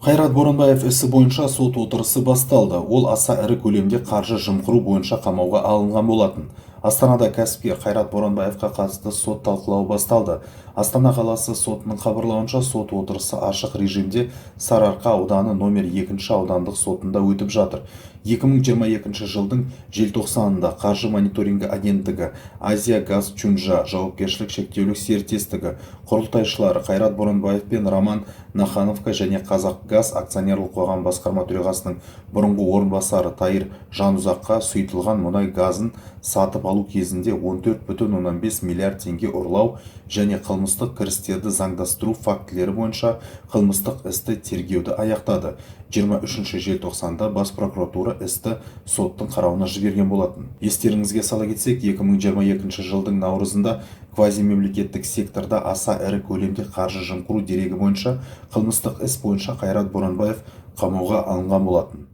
Қайрат Боранбаев ісі бойынша сот отырысы басталды. Ол аса ірі көлемде қаржы жымқыру бойынша қамауға алынған болатын. Астанада кәсіпкер Қайрат Боранбаевқа қатысты сот талқылауы басталды. Астана қаласы сотының хабарлауынша сот отырысы ашық режимде Сарыарқа ауданы номер 2 аудандық сотында өтіп жатыр. 2022 жылдың желтоқсанында қаржы мониторингі агенттігі, Азия Газ Чунжа жауапкершілік шектеулі серіктестігі құрылтайшылары Қайрат Боранбаев пен Роман Нахановка және Қазақгаз акционерлік қоғам басқарма төрағасының бұрынғы орынбасары Тайыр Жанұзаққа сұйытылған мұнай газын сатып алу кезінде 14,5 миллиард теңге ұрлау және қылмыстық кірістерді заңдастыру фактілері бойынша қылмыстық істі тергеуді аяқтады. 23 желтоқсанда бас прокуратура істі соттың қарауына жіберген болатын. Естеріңізге сала кетсек, 2022 жылдың наурызында квазимемлекеттік секторда аса ірі көлемде қаржы жымқыру дерегі бойынша қылмыстық іс бойынша Қайрат Боранбаев қамауға алынған болатын.